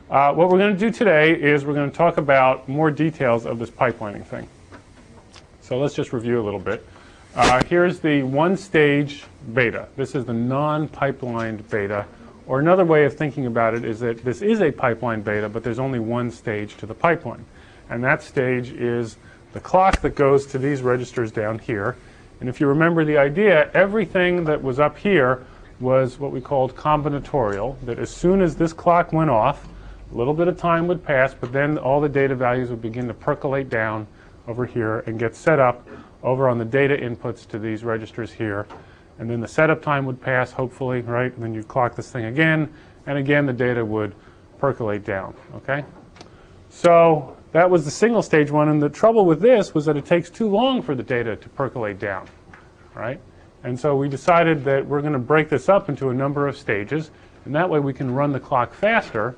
What we're going to do today is we're going to talk about more details of this pipelining thing. So let's just review a little bit. Here's the one-stage beta. This is the non-pipelined beta. Or another way of thinking about it is that this is a pipeline beta, but there's only one stage to the pipeline. And that stage is the clock that goes to these registers down here. And if you remember the idea, everything that was up here was what we called combinatorial, that as soon as this clock went off, a little bit of time would pass, but then all the data values would begin to percolate down over here and get set up over on the data inputs to these registers here. And then the setup time would pass, hopefully, right? And then you'd clock this thing again, and again the data would percolate down, okay? So that was the single stage one, and the trouble with this was that it takes too long for the data to percolate down, right? And so we decided that we're going to break this up into a number of stages, and that way we can run the clock faster,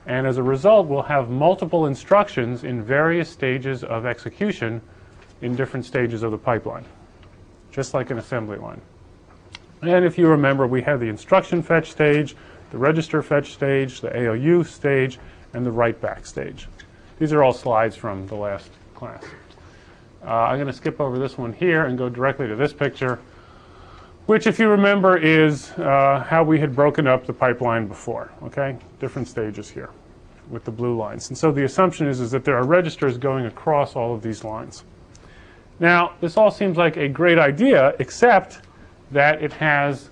and as a result we'll have multiple instructions in various stages of execution in different stages of the pipeline, just like an assembly line. And if you remember, we have the instruction fetch stage, the register fetch stage, the ALU stage, and the write back stage. These are all slides from the last class. I'm going to skip over this one here and go directly to this picture, which, if you remember, is how we had broken up the pipeline before, okay? Different stages here with the blue lines. And so the assumption is that there are registers going across all of these lines. Now, this all seems like a great idea, except that it has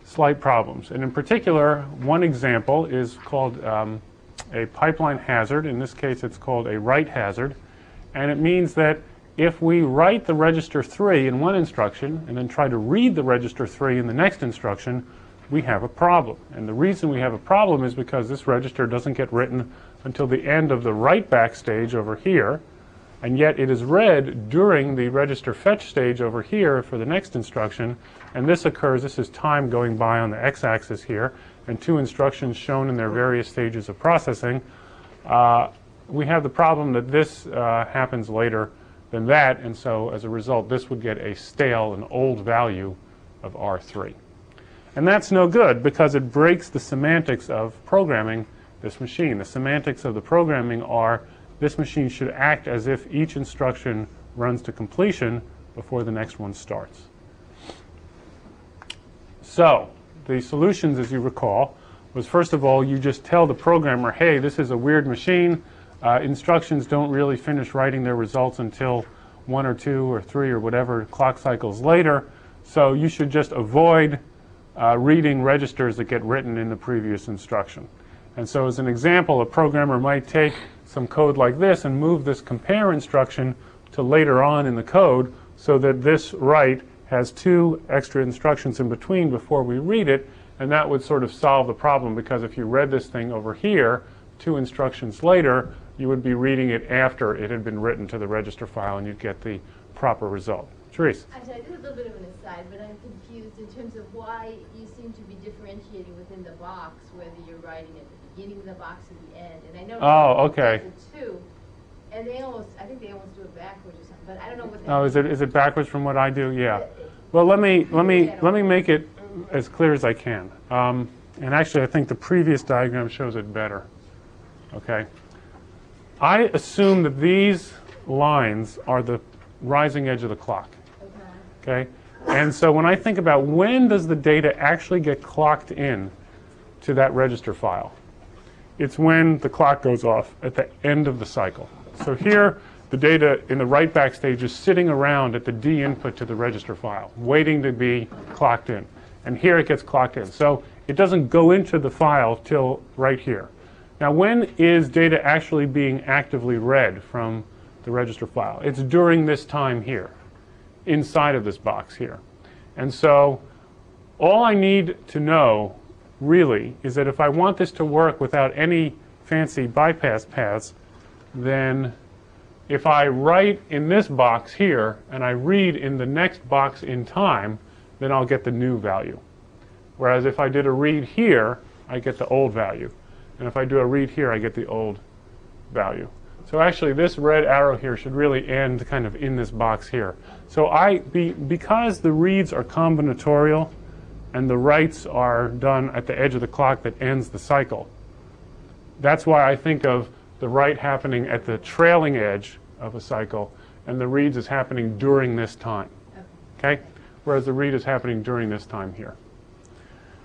slight problems. And in particular, one example is called a pipeline hazard. In this case, it's called a write hazard. And it means that if we write the register 3 in one instruction and then try to read the register 3 in the next instruction, we have a problem. And the reason we have a problem is because this register doesn't get written until the end of the write back stage over here, and yet it is read during the register fetch stage over here for the next instruction. And this occurs, this is time going by on the x-axis here, and two instructions shown in their various stages of processing. We have the problem that this happens later than that, and so as a result this would get a stale, an old value of R3. And that's no good because it breaks the semantics of programming this machine. The semantics of the programming are this machine should act as if each instruction runs to completion before the next one starts. So the solutions, as you recall, was first of all you just tell the programmer, hey, this is a weird machine. Instructions don't really finish writing their results until 1 or 2 or 3 or whatever clock cycles later. So you should just avoid reading registers that get written in the previous instruction. And so as an example, a programmer might take some code like this and move this compare instruction to later on in the code so that this write has 2 extra instructions in between before we read it, and that would sort of solve the problem, because if you read this thing over here 2 instructions later, you would be reading it after it had been written to the register file and you'd get the proper result. Therese? Actually, I did a little bit of an aside, but I'm confused in terms of why you seem to be differentiating within the box, whether you're writing at the beginning of the box or the end. And I know okay. The 2, and they almost, I think they almost do it backwards or something, but I don't know what that Oh, is it backwards from what I do? Yeah. Well, let me make it as clear as I can. And actually, I think the previous diagram shows it better. Okay. I assume that these lines are the rising edge of the clock. Okay. And so when I think about when does the data actually get clocked in to that register file, it's when the clock goes off at the end of the cycle. So here, the data in the write back stage is sitting around at the D input to the register file, waiting to be clocked in. And here it gets clocked in. So it doesn't go into the file till right here. Now, when is data actually being actively read from the register file? It's during this time here, inside of this box here. And so all I need to know, really, is that if I want this to work without any fancy bypass paths, then if I write in this box here and I read in the next box in time, then I'll get the new value. Whereas if I did a read here, I get the old value. And if I do a read here, I get the old value. So actually, this red arrow here should really end kind of in this box here. So because the reads are combinatorial and the writes are done at the edge of the clock that ends the cycle, that's why I think of the write happening at the trailing edge of a cycle, and the reads is happening during this time. Okay? Whereas the read is happening during this time here.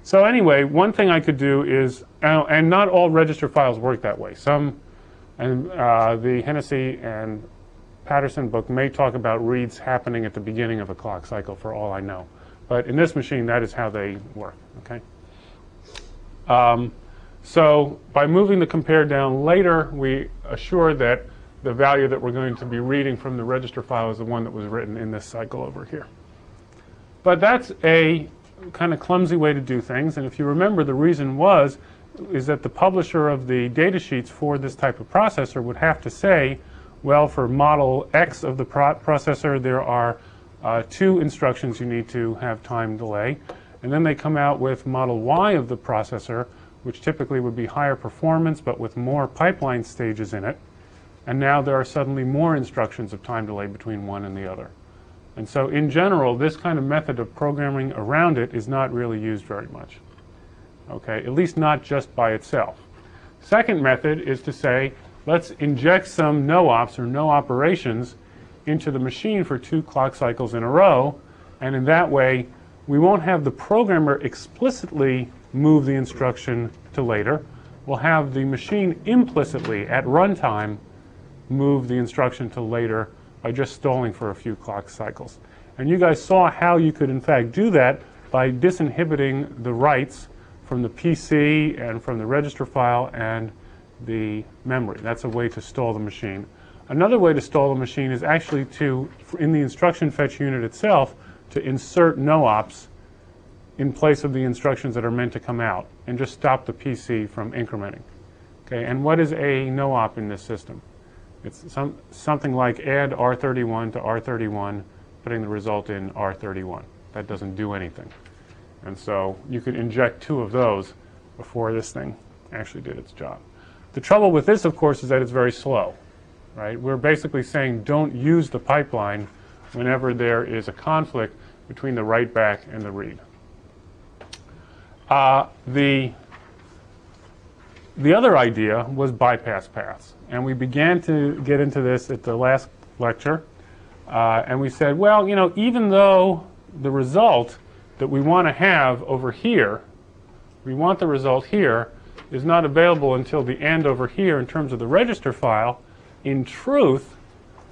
So anyway, one thing I could do is, and not all register files work that way. Some, and the Hennessy and Patterson book may talk about reads happening at the beginning of a clock cycle, for all I know. But in this machine, that is how they work. Okay. So by moving the compare down later, we assure that the value that we're going to be reading from the register file is the one that was written in this cycle over here. But that's a kind of clumsy way to do things. And if you remember, the reason is that the publisher of the data sheets for this type of processor would have to say, well, for model X of the processor, there are 2 instructions you need to have time delay. And then they come out with model Y of the processor, which typically would be higher performance but with more pipeline stages in it. And now there are suddenly more instructions of time delay between one and the other. And so in general, this kind of method of programming around it is not really used very much. Okay, at least not just by itself. Second method is to say, let's inject some no-ops or no operations into the machine for 2 clock cycles in a row, and in that way we won't have the programmer explicitly move the instruction to later. We'll have the machine implicitly at runtime move the instruction to later by just stalling for a few clock cycles. And you guys saw how you could in fact do that by disinhibiting the writes from the PC and from the register file and the memory. That's a way to stall the machine. Another way to stall the machine is actually to, in the instruction fetch unit itself, to insert no-ops in place of the instructions that are meant to come out and just stop the PC from incrementing. Okay, and what is a no-op in this system? It's something like add R31 to R31, putting the result in R31. That doesn't do anything. And so you could inject 2 of those before this thing actually did its job. The trouble with this, of course, is that it's very slow. Right? We're basically saying don't use the pipeline whenever there is a conflict between the write back and the read. The other idea was bypass paths. And we began to get into this at the last lecture. And we said, well, you know, even though the result that we want to have over here, we want the result here, is not available until the end over here in terms of the register file, in truth,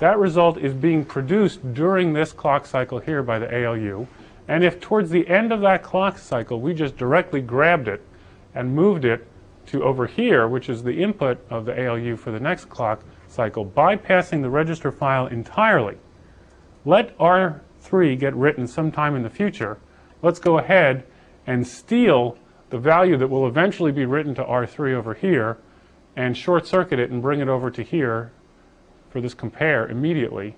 that result is being produced during this clock cycle here by the ALU. And if towards the end of that clock cycle we just directly grabbed it and moved it to over here, which is the input of the ALU for the next clock cycle, bypassing the register file entirely, let R3 get written sometime in the future. Let's go ahead and steal the value that will eventually be written to R3 over here and short circuit it and bring it over to here for this compare immediately.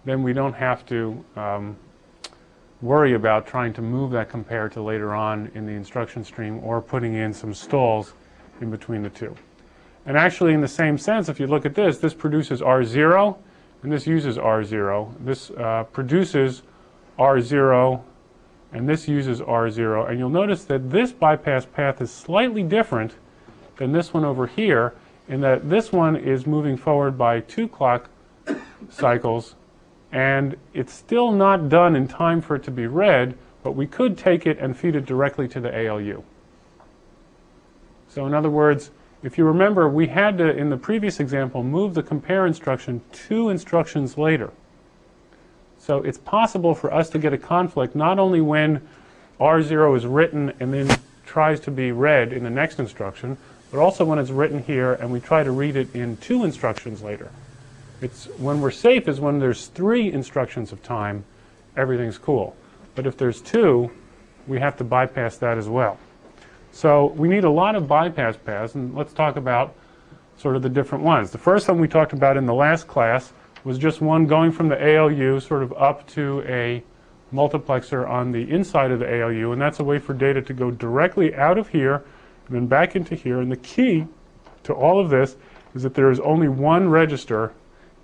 Then we don't have to worry about trying to move that compare to later on in the instruction stream or putting in some stalls in between the two. And actually, in the same sense, if you look at this, this produces R0 and this uses R0. This produces R0 and this uses R0. And you'll notice that this bypass path is slightly different than this one over here, in that this one is moving forward by 2 clock cycles, and it's still not done in time for it to be read, but we could take it and feed it directly to the ALU. So in other words, if you remember, we had to, in the previous example, move the compare instruction 2 instructions later. So it's possible for us to get a conflict not only when R0 is written and then tries to be read in the next instruction, but also when it's written here and we try to read it in 2 instructions later. It's when we're safe is when there's 3 instructions of time, everything's cool. But if there's 2, we have to bypass that as well. So we need a lot of bypass paths, and let's talk about sort of the different ones. The first one we talked about in the last class was just one going from the ALU sort of up to a multiplexer on the inside of the ALU, and that's a way for data to go directly out of here and then back into here. And the key to all of this is that there is only one register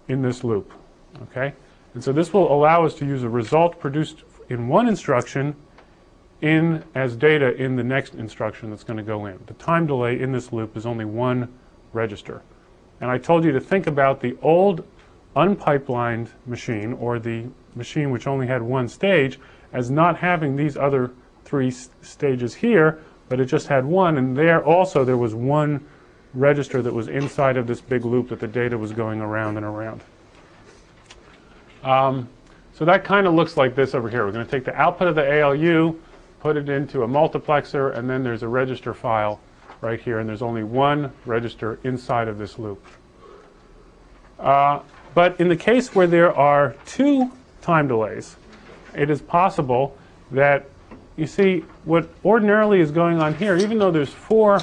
in this loop. Okay? And so this will allow us to use a result produced in one instruction in as data in the next instruction that's going to go in. The time delay in this loop is only one register. And I told you to think about the old unpipelined machine, or the machine which only had one stage, as not having these other three stages here, but it just had one, and there also there was one register that was inside of this big loop that the data was going around and around. So that kind of looks like this over here. We're going to take the output of the ALU, put it into a multiplexer, and then there's a register file right here, and there's only one register inside of this loop. But in the case where there are two time delays, it is possible that, you see, what ordinarily is going on here, even though there's 4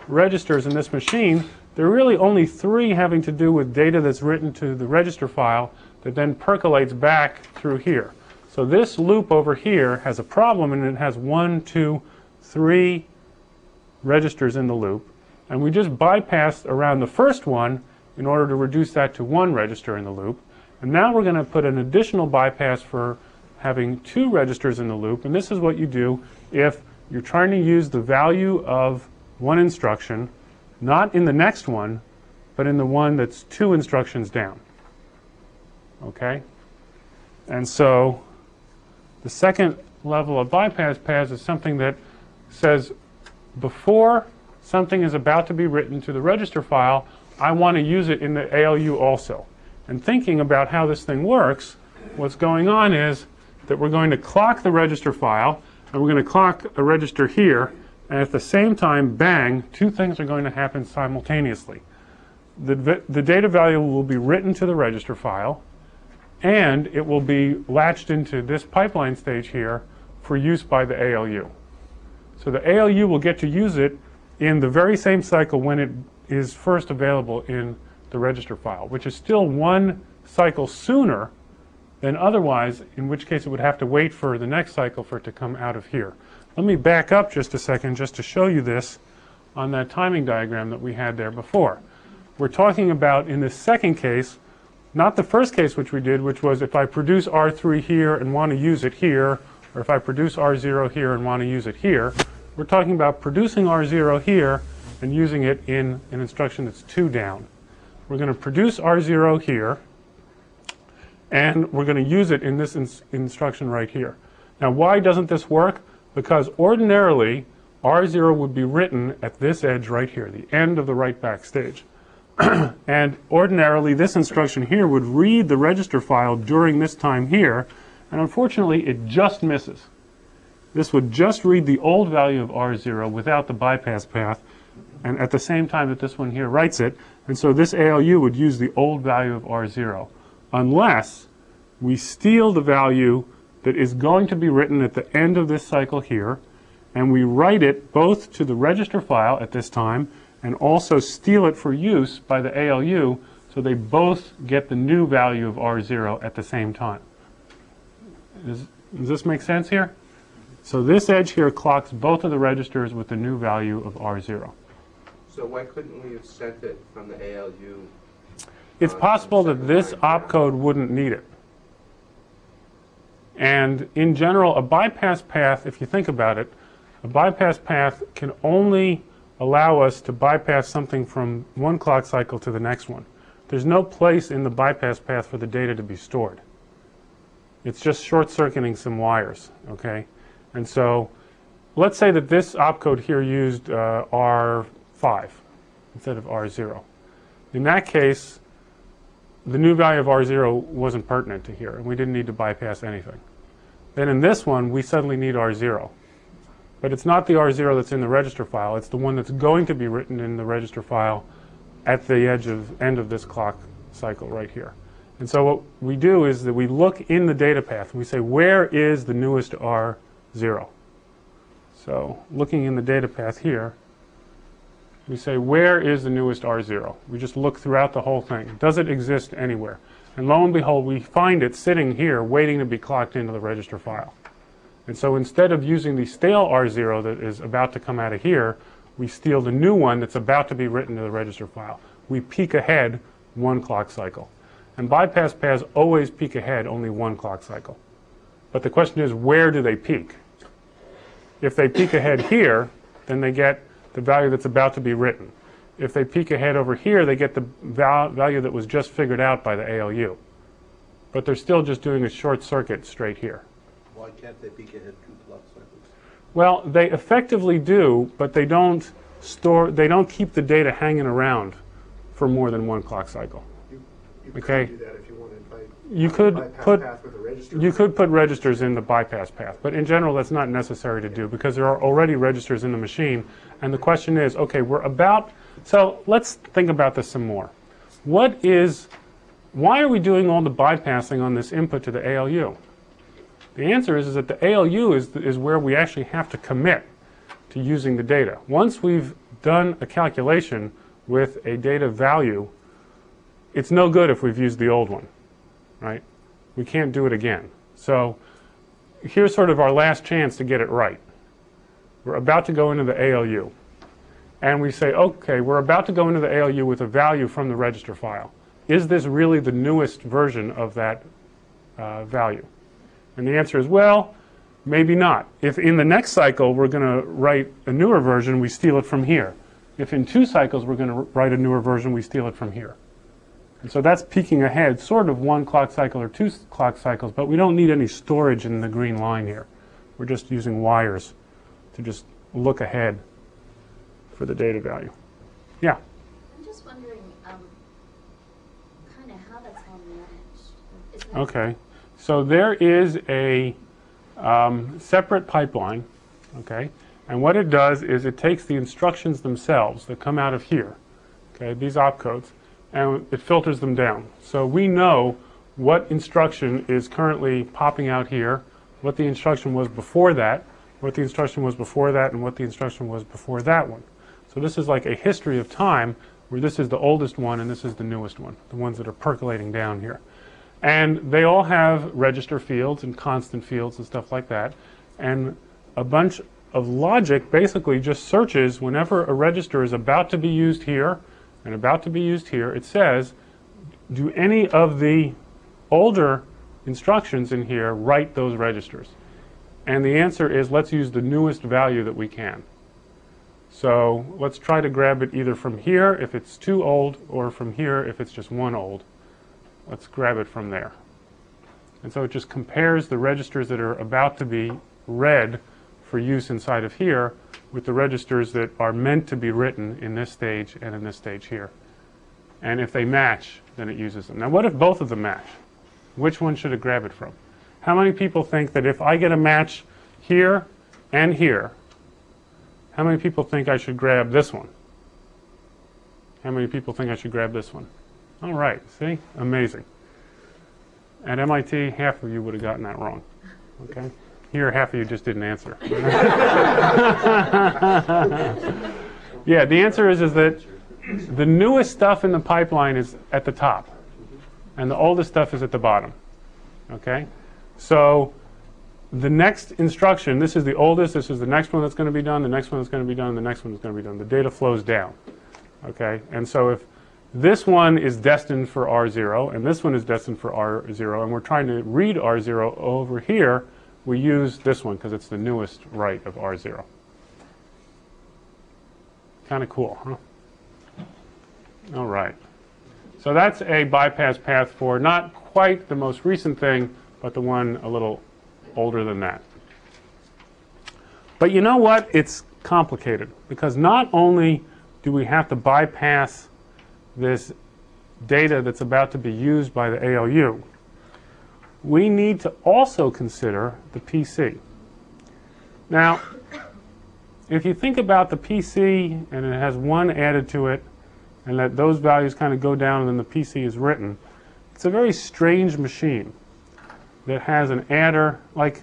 registers in this machine, there are really only 3 having to do with data that's written to the register file that then percolates back through here. So this loop over here has a problem, and it has 1, 2, 3 registers in the loop, and we just bypassed around the first one in order to reduce that to 1 register in the loop. And now we're going to put an additional bypass for having 2 registers in the loop, and this is what you do if you're trying to use the value of one instruction, not in the next one, but in the one that's 2 instructions down. Okay? And so the second level of bypass paths is something that says, before something is about to be written to the register file, I want to use it in the ALU also. And thinking about how this thing works, what's going on is that we're going to clock the register file, and we're going to clock a register here, and at the same time, bang, 2 things are going to happen simultaneously. The data value will be written to the register file, and it will be latched into this pipeline stage here for use by the ALU. So the ALU will get to use it in the very same cycle when it is first available in the register file, which is still 1 cycle sooner than otherwise, in which case it would have to wait for the next cycle for it to come out of here. Let me back up just a second just to show you this on that timing diagram that we had there before. We're talking about, in this second case, not the first case which we did, which was if I produce R3 here and want to use it here, or if I produce R0 here and want to use it here. We're talking about producing R0 here and using it in an instruction that's 2 down. We're going to produce R0 here, and we're going to use it in this instruction right here. Now, why doesn't this work? Because ordinarily, R0 would be written at this edge right here, the end of the write back stage. And ordinarily, this instruction here would read the register file during this time here, and unfortunately, it just misses. This would just read the old value of R0 without the bypass path, and at the same time that this one here writes it, and so this ALU would use the old value of R0, unless we steal the value that is going to be written at the end of this cycle here, and we write it both to the register file at this time, and also steal it for use by the ALU, so they both get the new value of R0 at the same time. Does this make sense here? So this edge here clocks both of the registers with the new value of R0. So why couldn't we have sent it from the ALU? It's possible that this opcode wouldn't need it. And in general, a bypass path, if you think about it, a bypass path can only allow us to bypass something from one clock cycle to the next one. There's no place in the bypass path for the data to be stored. It's just short-circuiting some wires, okay? And so let's say that this opcode here used R5 instead of R0. In that case, the new value of R0 wasn't pertinent to here, and we didn't need to bypass anything. Then in this one, we suddenly need R0. But it's not the R0 that's in the register file. It's the one that's going to be written in the register file at the end of this clock cycle right here. And so what we do is that we look in the data path, and we say, where is the newest R0? So looking in the data path here, we say, where is the newest R0? We just look throughout the whole thing. Does it exist anywhere? And lo and behold, we find it sitting here waiting to be clocked into the register file. And so instead of using the stale R0 that is about to come out of here, we steal the new one that's about to be written to the register file. We peek ahead 1 clock cycle. And bypass paths always peek ahead only 1 clock cycle. But the question is, where do they peak? If they peek ahead here, then they get the value that's about to be written. If they peek ahead over here, they get the value that was just figured out by the ALU. But they're still just doing a short circuit straight here. Why can't they peek ahead 2 clock cycles? Well, they effectively do, but they don't keep the data hanging around for more than 1 clock cycle. You Okay. could do that if you wanted by You could bypass put path with a register. You could put registers in the bypass path, but in general that's not necessary to do because there are already registers in the machine. And the question is, okay, so let's think about this some more. Why are we doing all the bypassing on this input to the ALU? The answer is that the ALU is where we actually have to commit to using the data. Once we've done a calculation with a data value, it's no good if we've used the old one, right? We can't do it again. So here's sort of our last chance to get it right. We're about to go into the ALU. And we say, okay, we're about to go into the ALU with a value from the register file. Is this really the newest version of that value? And the answer is, well, maybe not. If in the next cycle we're going to write a newer version, we steal it from here. If in 2 cycles we're going to write a newer version, we steal it from here. And so that's peeking ahead, sort of 1 clock cycle or 2 clock cycles, but we don't need any storage in the green line here. We're just using wires to just look ahead for the data value. Yeah? I'm just wondering kind of how that's all managed. Is that Okay. So there is a separate pipeline, okay? And what it does is it takes the instructions themselves that come out of here, okay, these opcodes, and it filters them down. So we know what instruction is currently popping out here, what the instruction was before that, what the instruction was before that, and what the instruction was before that one. So this is like a history of time where this is the oldest one and this is the newest one, the ones that are percolating down here. And they all have register fields and constant fields and stuff like that. And a bunch of logic basically just searches whenever a register is about to be used here and about to be used here. It says, do any of the older instructions in here write those registers? And the answer is, let's use the newest value that we can. So let's try to grab it either from here if it's 2 old or from here if it's just 1 old. Let's grab it from there. And so it just compares the registers that are about to be read for use inside of here with the registers that are meant to be written in this stage and in this stage here. And if they match, then it uses them. Now what if both of them match? Which one should it grab it from? How many people think that if I get a match here and here, how many people think I should grab this one? How many people think I should grab this one? All right, see? Amazing. At MIT, half of you would have gotten that wrong. Okay? Here, half of you just didn't answer. Yeah, the answer is that the newest stuff in the pipeline is at the top, and the oldest stuff is at the bottom. Okay? So the next instruction, this is the oldest, this is the next one that's going to be done, the next one that's going to be done, and the next one that's going to be done. The data flows down. Okay? And so if this one is destined for R0, and this one is destined for R0, and we're trying to read R0 over here, we use this one because it's the newest write of R0. Kind of cool, huh? All right. So that's a bypass path for not quite the most recent thing, but the one a little older than that. But you know what? It's complicated because not only do we have to bypass this data that's about to be used by the ALU, we need to also consider the PC. Now, if you think about the PC and it has 1 added to it and that those values kind of go down and then the PC is written, it's a very strange machine that has an adder. Like,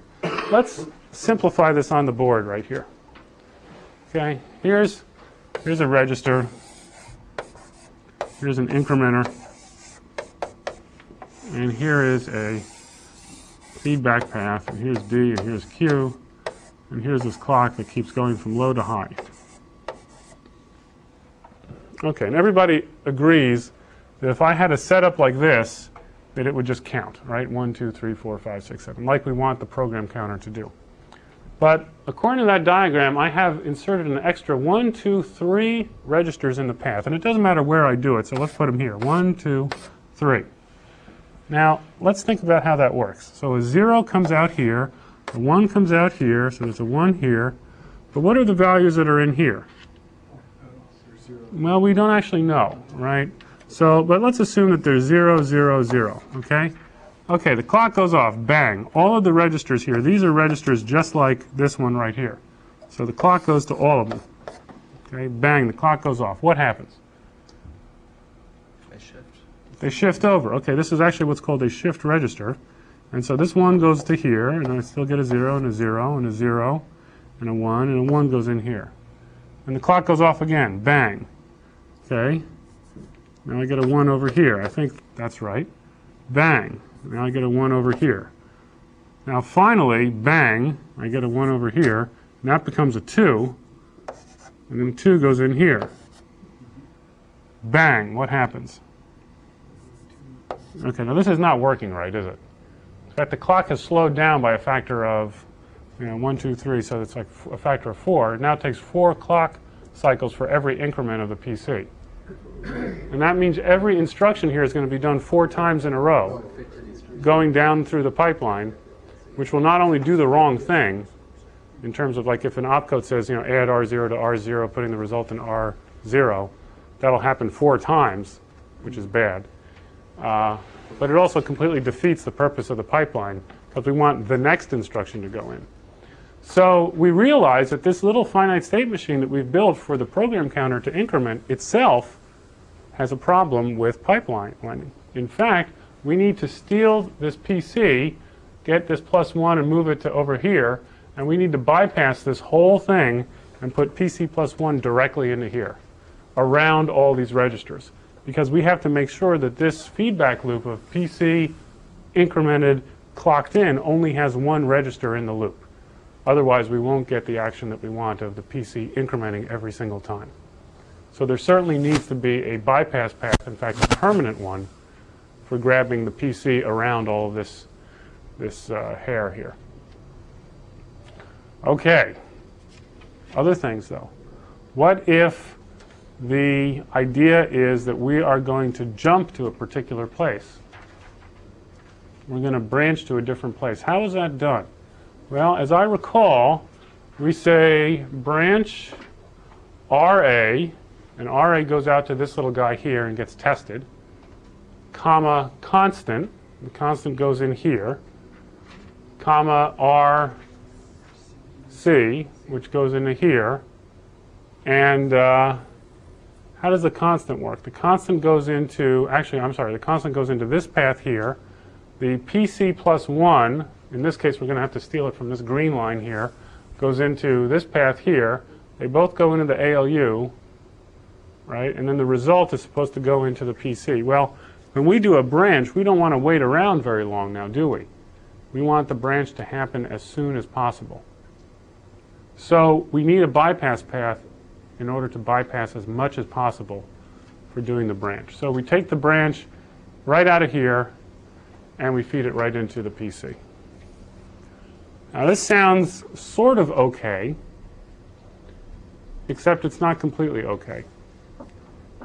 let's simplify this on the board right here. Okay, here's a register. Here's an incrementer. And here is a feedback path. And here's D, and here's Q. And here's this clock that keeps going from low to high. Okay, and everybody agrees that if I had a setup like this, that it would just count, right? 1, 2, 3, 4, 5, 6, 7, like we want the program counter to do. But according to that diagram, I have inserted an extra 1, 2, 3 registers in the path. And it doesn't matter where I do it, so let's put them here. 1, 2, 3. Now, let's think about how that works. So a 0 comes out here, a 1 comes out here, so there's a 1 here. But what are the values that are in here? Well, we don't actually know, right? So, but let's assume that there's 0, 0, 0, okay? Okay, the clock goes off, bang. All of the registers here, these are registers just like this one right here. So the clock goes to all of them. Okay, bang, the clock goes off. What happens? They shift. They shift over. Okay, this is actually what's called a shift register. And so this one goes to here, and I still get a 0 and a 0 and a 0 and a 1, and a 1 goes in here. And the clock goes off again, bang. Okay, now I get a 1 over here. I think that's right. Bang. Now I get a 1 over here. Now finally, bang, I get a 1 over here. And that becomes a 2. And then 2 goes in here. Bang, what happens? Okay, now this is not working right, is it? In fact, the clock has slowed down by a factor of 1, 2, 3, so it's like a factor of 4. It now takes 4 clock cycles for every increment of the PC. And that means every instruction here is going to be done 4 times in a row, going down through the pipeline, which will not only do the wrong thing, in terms of like if an opcode says, add R0 to R0, putting the result in R0, that'll happen 4 times, which is bad. But it also completely defeats the purpose of the pipeline, because we want the next instruction to go in. So we realize that this little finite state machine that we've built for the program counter to increment itself has a problem with pipelining. In fact, we need to steal this PC, get this +1 and move it to over here, and we need to bypass this whole thing and put PC +1 directly into here, around all these registers. Because we have to make sure that this feedback loop of PC incremented, clocked in, only has 1 register in the loop. Otherwise, we won't get the action that we want of the PC incrementing every single time. So there certainly needs to be a bypass path, in fact, a permanent one, for grabbing the PC around all of this hair here. Okay. Other things, though. What if the idea is that we are going to jump to a particular place? We're going to branch to a different place. How is that done? Well, as I recall, we say branch RA, and RA goes out to this little guy here and gets tested, comma constant, the constant goes in here, comma RC, which goes into here, and how does the constant work? The constant goes into, the constant goes into this path here. The PC +1, in this case we're going to have to steal it from this green line here, goes into this path here. They both go into the ALU, right? And then the result is supposed to go into the PC. Well, when we do a branch, we don't want to wait around very long now, do we? We want the branch to happen as soon as possible. So we need a bypass path in order to bypass as much as possible for doing the branch. So we take the branch right out of here and we feed it right into the PC. Now this sounds sort of okay, except it's not completely okay.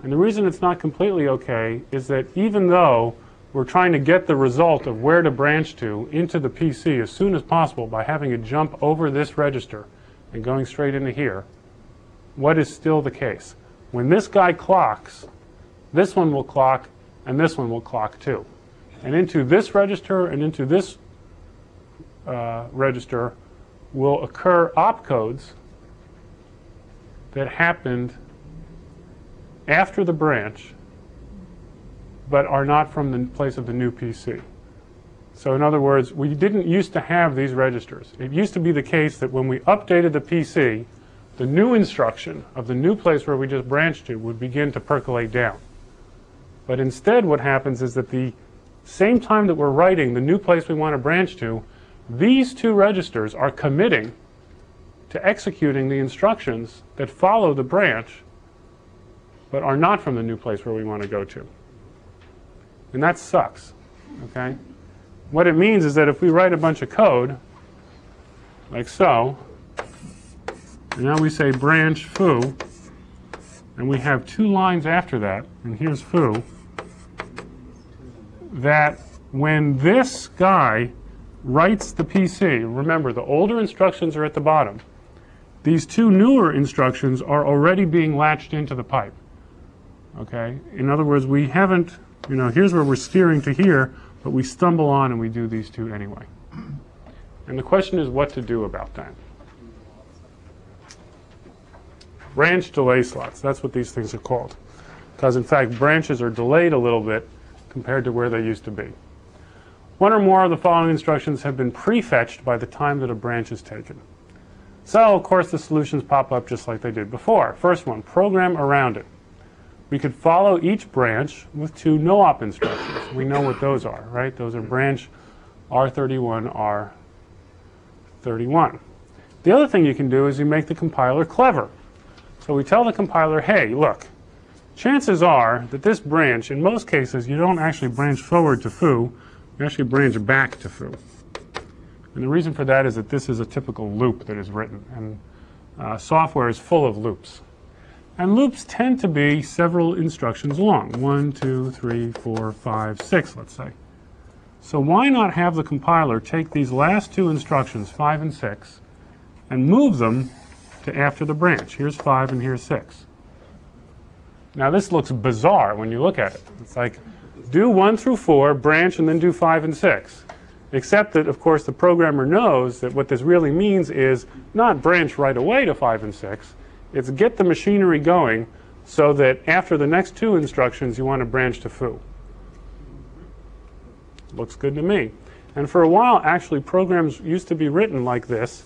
And the reason it's not completely okay is that even though we're trying to get the result of where to branch to into the PC as soon as possible by having it jump over this register and going straight into here, what is still the case? When this guy clocks, this one will clock and this one will clock too. And into this register and into this register will occur opcodes that happened after the branch but are not from the place of the new PC. So in other words, we didn't used to have these registers. It used to be the case that when we updated the PC, the new instruction of the new place where we just branched to would begin to percolate down. But instead what happens is that the same time that we're writing the new place we want to branch to, these two registers are committing to executing the instructions that follow the branch but are not from the new place where we want to go to. And that sucks, okay? What it means is that if we write a bunch of code, like so, And now we say branch foo, and we have 2 lines after that, and here's foo, that when this guy writes the PC, remember the older instructions are at the bottom, these 2 newer instructions are already being latched into the pipe. Okay? In other words, we haven't, here's where we're steering to here, but we stumble on and we do these 2 anyway. And the question is what to do about that. Branch delay slots, that's what these things are called. Because in fact, branches are delayed a little bit compared to where they used to be. 1 or more of the following instructions have been prefetched by the time that a branch is taken. So, of course, the solutions pop up just like they did before. First one, program around it. We could follow each branch with 2 no-op instructions. We know what those are, right? Those are branch R31, R31. The other thing you can do is you make the compiler clever. So we tell the compiler, hey, look, chances are that this branch, in most cases, you don't actually branch forward to foo, you actually branch back to foo. And the reason for that is that this is a typical loop that is written, and software is full of loops. And loops tend to be several instructions long, 1, 2, 3, 4, 5, 6, let's say. So why not have the compiler take these last 2 instructions, 5 and 6, and move them to after the branch. Here's 5 and here's 6. Now this looks bizarre when you look at it. It's like, do 1 through 4, branch, and then do 5 and 6. Except that, of course, the programmer knows that what this really means is not branch right away to 5 and 6. It's get the machinery going so that after the next 2 instructions, you want to branch to foo. Looks good to me. And for a while, actually, programs used to be written like this.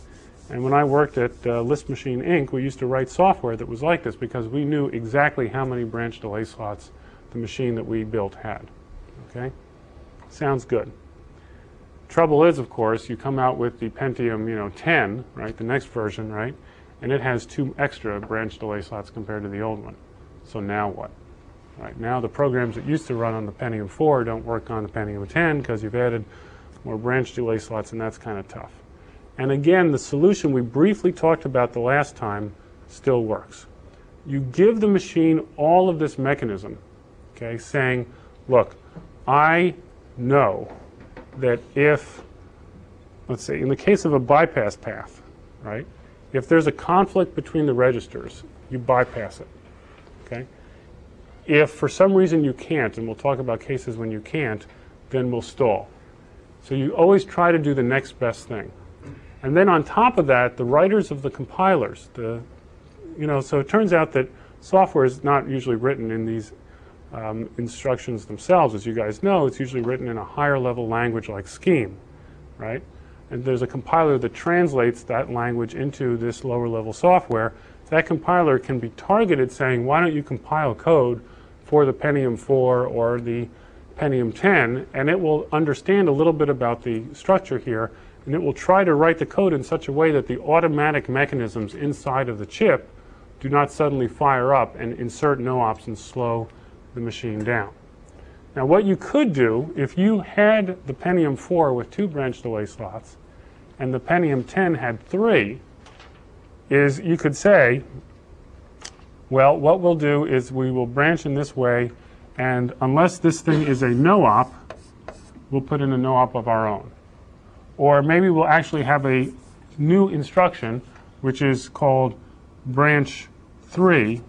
And when I worked at Lisp Machine Inc., we used to write software that was like this because we knew exactly how many branch delay slots the machine that we built had. Okay? Sounds good. Trouble is, of course, you come out with the Pentium, 10, right, the next version, right, and it has 2 extra branch delay slots compared to the old one. So now what? Right, now the programs that used to run on the Pentium 4 don't work on the Pentium 10 because you've added more branch delay slots, and that's kind of tough. And again, the solution we briefly talked about the last time still works. You give the machine all of this mechanism, okay, saying, look, I know that if, let's say, in the case of a bypass path, right, if there's a conflict between the registers, you bypass it, okay? If for some reason you can't, and we'll talk about cases when you can't, then we'll stall. So you always try to do the next best thing. And then on top of that, the writers of the compilers, so it turns out that software is not usually written in these instructions themselves. As you guys know, it's usually written in a higher level language like Scheme, right? And there's a compiler that translates that language into this lower level software. That compiler can be targeted saying, why don't you compile code for the Pentium 4 or the Pentium 10, and it will understand a little bit about the structure here, and it will try to write the code in such a way that the automatic mechanisms inside of the chip do not suddenly fire up and insert no-ops and slow the machine down. Now what you could do, if you had the Pentium 4 with 2 branch delay slots and the Pentium 10 had 3, is you could say, well, what we'll do is we will branch in this way, and unless this thing is a no-op, we'll put in a no-op of our own. Or maybe we'll actually have a new instruction, which is called branch 3,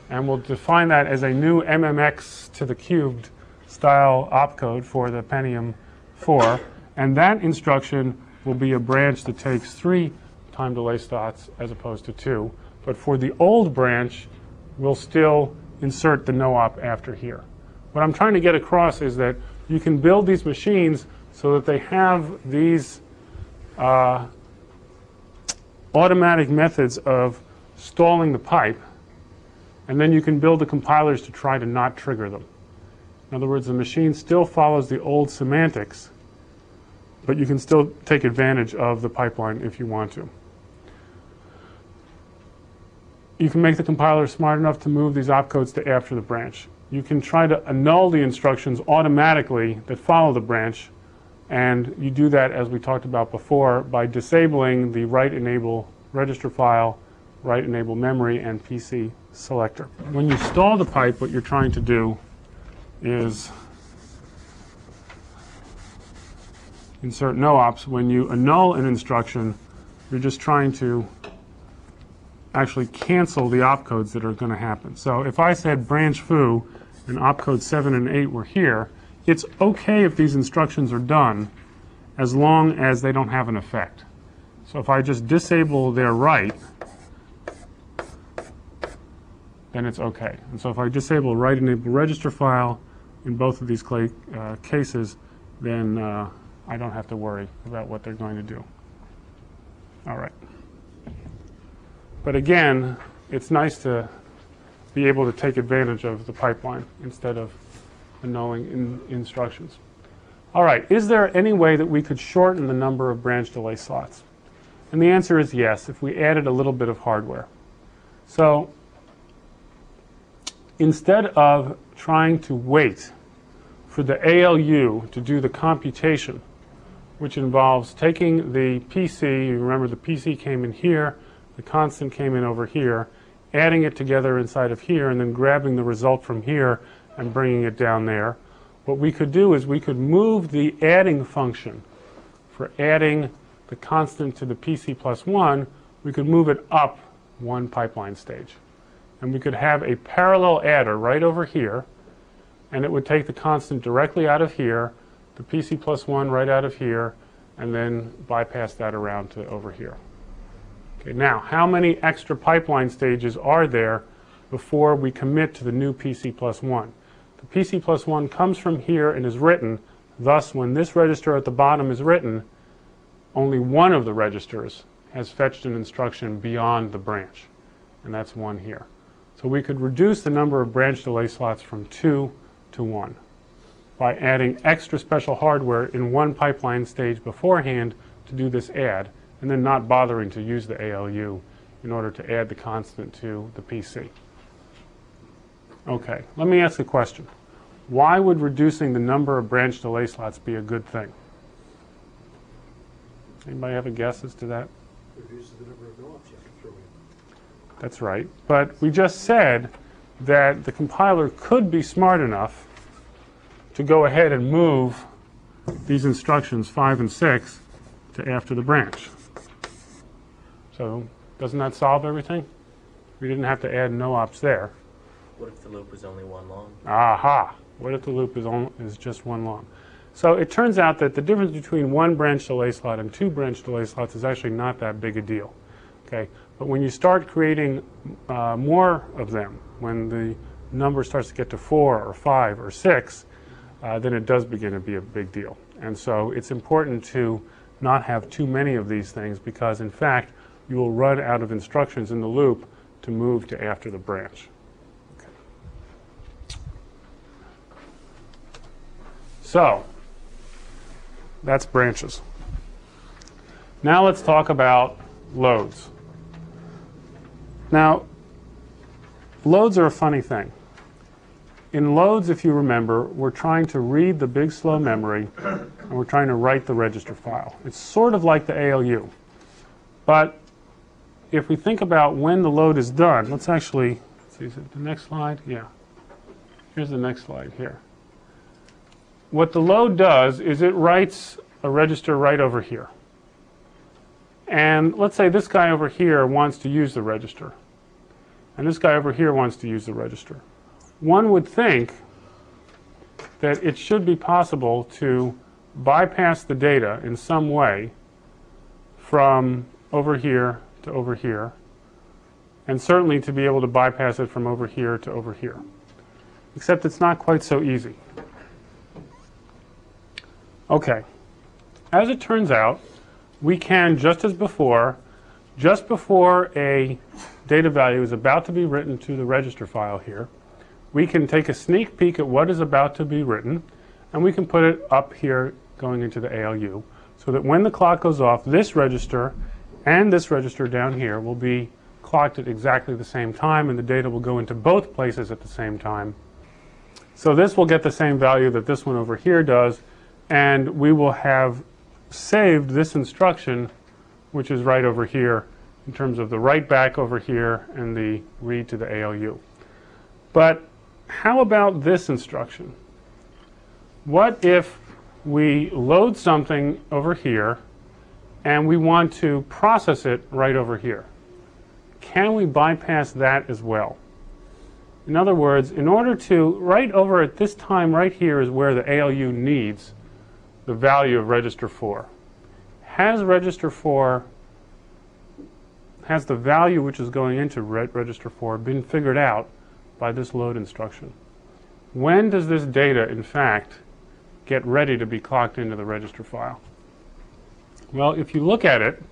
and we'll define that as a new MMX to the cubed style opcode for the Pentium 4, and that instruction will be a branch that takes 3 time delay slots as opposed to 2. But for the old branch, we'll still insert the no-op after here. What I'm trying to get across is that you can build these machines so that they have these automatic methods of stalling the pipe, and then you can build the compilers to try to not trigger them. In other words, the machine still follows the old semantics, but you can still take advantage of the pipeline if you want to. You can make the compiler smart enough to move these opcodes to after the branch. You can try to annul the instructions automatically that follow the branch, and you do that, as we talked about before, by disabling the write enable register file, write enable memory, and PC selector. When you stall the pipe, what you're trying to do is insert no ops. When you annul an instruction, you're just trying to actually cancel the opcodes that are going to happen. So if I said branch foo and opcode 7 and 8 were here, it's okay if these instructions are done as long as they don't have an effect. So if I just disable their write, then it's okay. And so if I disable write enable register file in both of these cases, then I don't have to worry about what they're going to do. All right. But again, it's nice to be able to take advantage of the pipeline instead of annulling instructions. All right, is there any way that we could shorten the number of branch delay slots? And the answer is yes, if we added a little bit of hardware. So instead of trying to wait for the ALU to do the computation, which involves taking the PC, you remember the PC came in here, the constant came in over here, adding it together inside of here, and then grabbing the result from here and bringing it down there. What we could do is we could move the adding function for adding the constant to the PC plus 1, we could move it up one pipeline stage. And we could have a parallel adder right over here, and it would take the constant directly out of here, the PC plus 1 right out of here, and then bypass that around to over here. Okay, now, how many extra pipeline stages are there before we commit to the new PC plus 1? The PC plus 1 comes from here and is written. Thus, when this register at the bottom is written, only one of the registers has fetched an instruction beyond the branch, and that's 1 here. So we could reduce the number of branch delay slots from 2 to 1 by adding extra special hardware in one pipeline stage beforehand to do this add, and then not bothering to use the ALU in order to add the constant to the PC. Okay, let me ask a question. Why would reducing the number of branch delay slots be a good thing? Anybody have a guess as to that? Reduces the number of no-ops you have to throw in. That's right. But we just said that the compiler could be smart enough to go ahead and move these instructions 5 and 6 to after the branch. So doesn't that solve everything? We didn't have to add no ops there. What if the loop was only 1 long? Aha! What if the loop is just 1 long? So it turns out that the difference between 1 branch delay slot and 2 branch delay slots is actually not that big a deal. Okay? But when you start creating more of them, when the number starts to get to 4 or 5 or 6, then it does begin to be a big deal. And so it's important to not have too many of these things because, in fact, you will run out of instructions in the loop to move to after the branch. Okay. So that's branches. Now let's talk about loads. Now, loads are a funny thing. In loads, if you remember, we're trying to read the big slow memory and we're trying to write the register file. It's sort of like the ALU. But if we think about when the load is done, let's actually, see, is it the next slide? Yeah. Here's the next slide here. What the load does is it writes a register right over here. And let's say this guy over here wants to use the register. And this guy over here wants to use the register. One would think that it should be possible to bypass the data in some way from over here to over here, and certainly to be able to bypass it from over here to over here. Except it's not quite so easy. Okay. As it turns out, we can, just as before, just before a data value is about to be written to the register file here, we can take a sneak peek at what is about to be written, and we can put it up here going into the ALU, so that when the clock goes off, this register and this register down here will be clocked at exactly the same time, and the data will go into both places at the same time. So this will get the same value that this one over here does, and we will have saved this instruction, which is right over here in terms of the write back over here and the read to the ALU. But how about this instruction? What if we load something over here and we want to process it right over here? Can we bypass that as well? In other words, in order to, right over at this time right here is where the ALU needs the value of register 4. Has register 4, has the value which is going into register 4 been figured out by this load instruction? When does this data, in fact, get ready to be clocked into the register file? Well, if you look at it,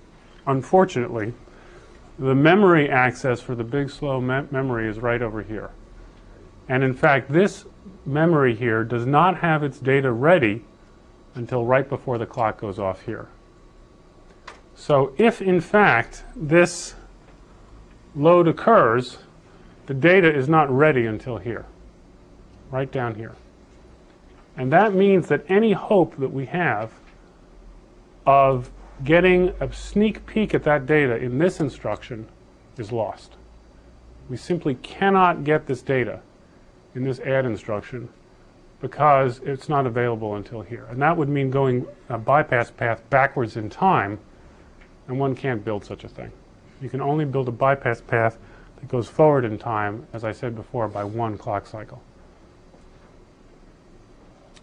unfortunately, the memory access for the big slow memory is right over here. And in fact, this memory here does not have its data ready until right before the clock goes off here. So if in fact this load occurs, the data is not ready until here, right down here. And that means that any hope that we have of getting a sneak peek at that data in this instruction is lost. We simply cannot get this data in this add instruction because it's not available until here. And that would mean going a bypass path backwards in time, and one can't build such a thing. You can only build a bypass path that goes forward in time, as I said before, by 1 clock cycle.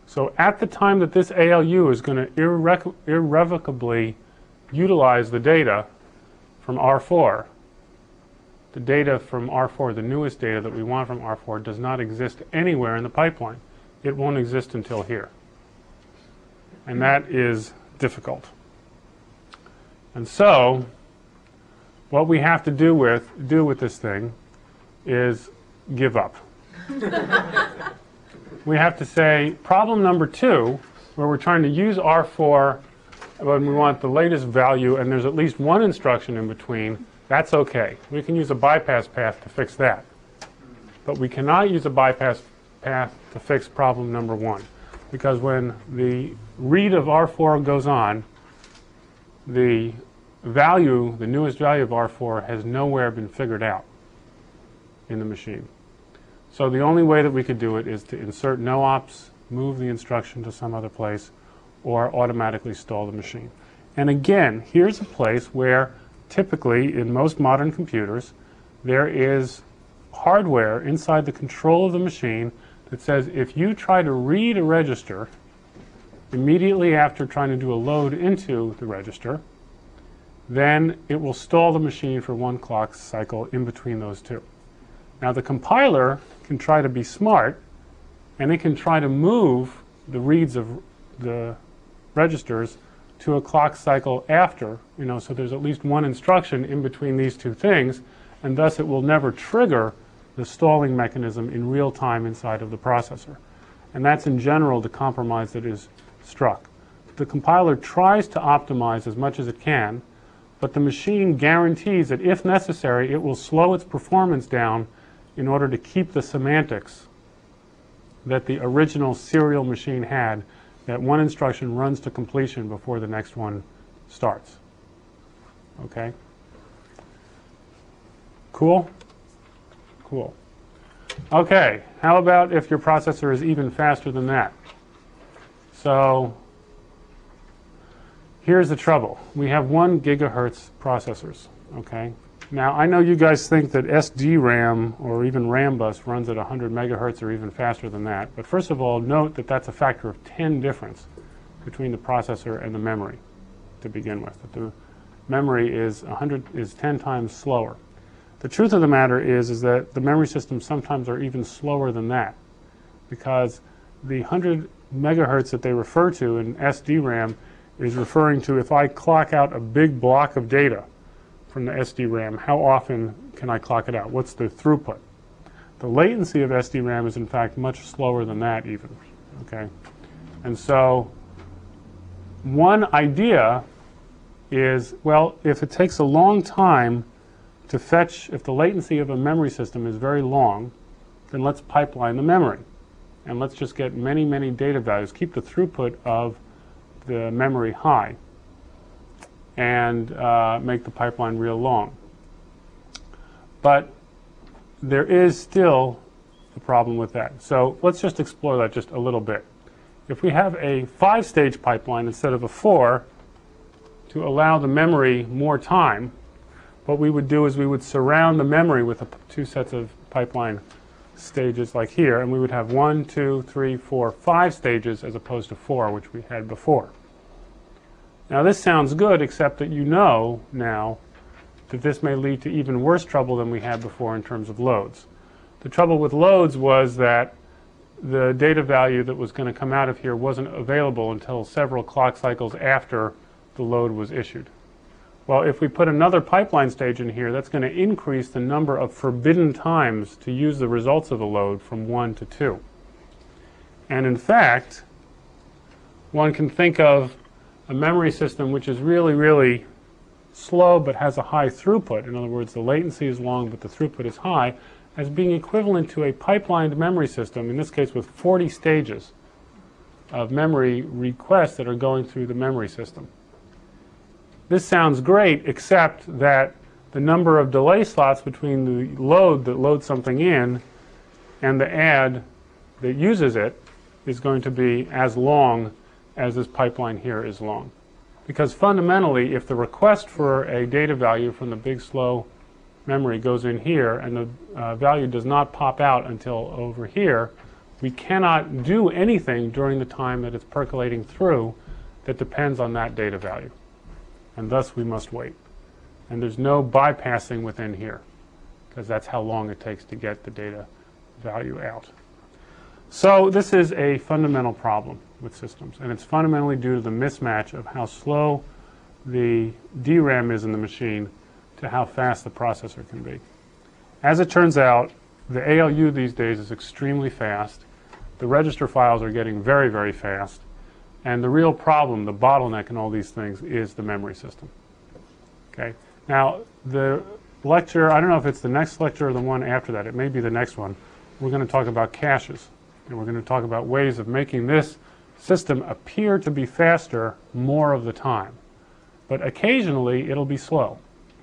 So at the time that this ALU is going to irrevocably utilize the data from R4, the data from R4, the newest data that we want from R4, does not exist anywhere in the pipeline. It won't exist until here. And that is difficult. And so what we have to do with this thing is give up. We have to say, problem number 2, where we're trying to use R4 when we want the latest value and there's at least one instruction in between, that's okay. We can use a bypass path to fix that. But we cannot use a bypass path to fix problem number 1. Because when the read of R4 goes on, the value, the newest value of R4 has nowhere been figured out in the machine. So the only way that we could do it is to insert no ops, move the instruction to some other place, or automatically stall the machine. And again, here's a place where typically in most modern computers there is hardware inside the control of the machine that says if you try to read a register immediately after trying to do a load into the register, then it will stall the machine for 1 clock cycle in between those two. Now the compiler can try to be smart, and it can try to move the reads of the registers to a clock cycle after, so there's at least one instruction in between these two things, and thus it will never trigger the stalling mechanism in real time inside of the processor. And that's in general the compromise that is struck. The compiler tries to optimize as much as it can, but the machine guarantees that if necessary it will slow its performance down in order to keep the semantics that the original serial machine had, that one instruction runs to completion before the next one starts. Okay? Cool? Cool. Okay, how about if your processor is even faster than that? So here's the trouble. We have 1 gigahertz processors, okay? Now, I know you guys think that SDRAM or even Rambus runs at 100 megahertz or even faster than that. But first of all, note that that's a factor of 10 difference between the processor and the memory to begin with. That the memory is 10 times slower. The truth of the matter is that the memory systems sometimes are even slower than that, because the 100 megahertz that they refer to in SDRAM is referring to if I clock out a big block of data from the SDRAM, how often can I clock it out? What's the throughput? The latency of SDRAM is in fact much slower than that even, okay? And so one idea is, well, if it takes a long time to fetch, if the latency of a memory system is very long, then let's pipeline the memory. And let's just get many, many data values, keep the throughput of the memory high, and make the pipeline real long. But there is still a problem with that. So let's just explore that just a little bit. If we have a 5-stage pipeline instead of a 4, to allow the memory more time, what we would do is we would surround the memory with 2 sets of pipeline stages like here, and we would have 1, 2, 3, 4, 5 stages as opposed to 4, which we had before. Now this sounds good, except that you know now that this may lead to even worse trouble than we had before in terms of loads. The trouble with loads was that the data value that was going to come out of here wasn't available until several clock cycles after the load was issued. Well, if we put another pipeline stage in here, that's going to increase the number of forbidden times to use the results of the load from 1 to 2. And in fact, one can think of a memory system which is really, really slow but has a high throughput. In other words, the latency is long but the throughput is high, as being equivalent to a pipelined memory system, in this case with 40 stages of memory requests that are going through the memory system. This sounds great, except that the number of delay slots between the load that loads something in and the add that uses it is going to be as long as this pipeline here is long. Because fundamentally, if the request for a data value from the big slow memory goes in here and the value does not pop out until over here, we cannot do anything during the time that it's percolating through that depends on that data value. And thus we must wait. And there's no bypassing within here, because that's how long it takes to get the data value out. So this is a fundamental problem with systems, and it's fundamentally due to the mismatch of how slow the DRAM is in the machine to how fast the processor can be. As it turns out, the ALU these days is extremely fast. The register files are getting very, very fast. And the real problem, the bottleneck in all these things, is the memory system. Okay. Now, the lecture, I don't know if it's the next lecture or the one after that. It may be the next one. We're going to talk about caches. And we're going to talk about ways of making this system appear to be faster more of the time. But occasionally, it'll be slow.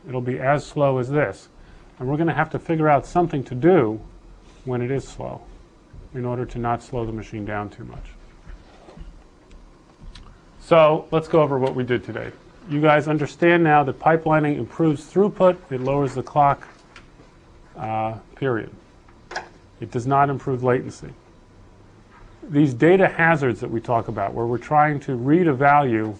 It'll be as slow as this. And we're going to have to figure out something to do when it is slow in order to not slow the machine down too much. So let's go over what we did today. You guys understand now that pipelining improves throughput. It lowers the clock period. It does not improve latency. These data hazards that we talk about, where we're trying to read a value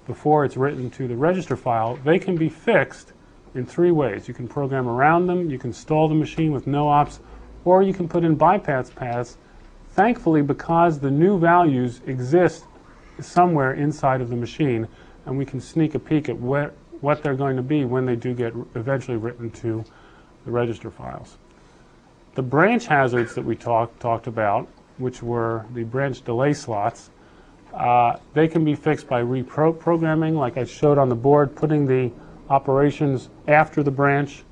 before it's written to the register file, they can be fixed in 3 ways. You can program around them, you can stall the machine with no ops, or you can put in bypass paths, thankfully because the new values exist somewhere inside of the machine, and we can sneak a peek at what they're going to be when they do get eventually written to the register files. The branch hazards that we talked about, which were the branch delay slots, they can be fixed by reprogramming, like I showed on the board, putting the operations after the branch.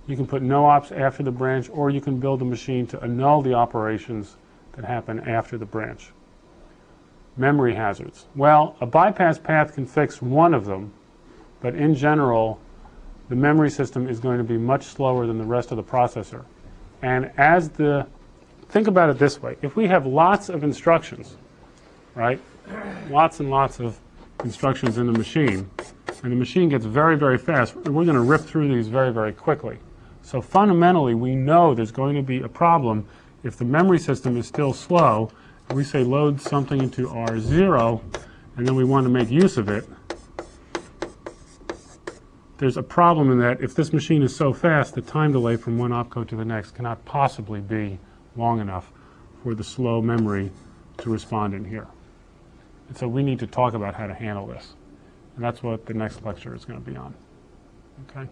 You can put no ops after the branch, or you can build a machine to annul the operations that happen after the branch. Memory hazards. Well, a bypass path can fix one of them, but in general, the memory system is going to be much slower than the rest of the processor. And think about it this way. If we have lots of instructions, right, lots and lots of instructions in the machine, and the machine gets very, very fast, we're going to rip through these very, very quickly. So fundamentally, we know there's going to be a problem if the memory system is still slow. We say load something into R0, and then we want to make use of it. There's a problem in that if this machine is so fast, the time delay from one opcode to the next cannot possibly be long enough for the slow memory to respond in here. And so we need to talk about how to handle this. And that's what the next lecture is going to be on. Okay?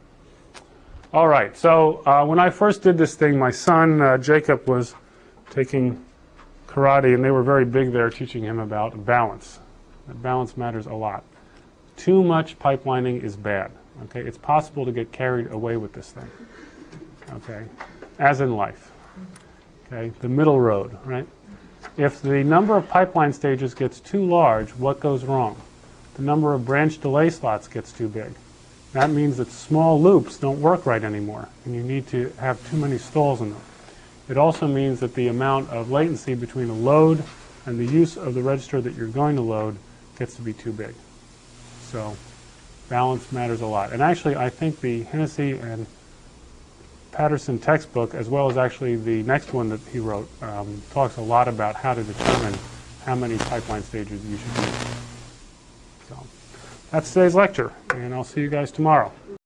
All right, so when I first did this thing, my son, Jacob, was taking karate, and they were very big there teaching him about balance. That balance matters a lot. Too much pipelining is bad. Okay, it's possible to get carried away with this thing. Okay, as in life. Okay, the middle road, right? If the number of pipeline stages gets too large, what goes wrong? The number of branch delay slots gets too big. That means that small loops don't work right anymore, and you need to have too many stalls in them. It also means that the amount of latency between the load and the use of the register that you're going to load gets to be too big. So balance matters a lot. And actually, I think the Hennessy and Patterson textbook, as well as actually the next one that he wrote, talks a lot about how to determine how many pipeline stages you should use. So that's today's lecture, and I'll see you guys tomorrow.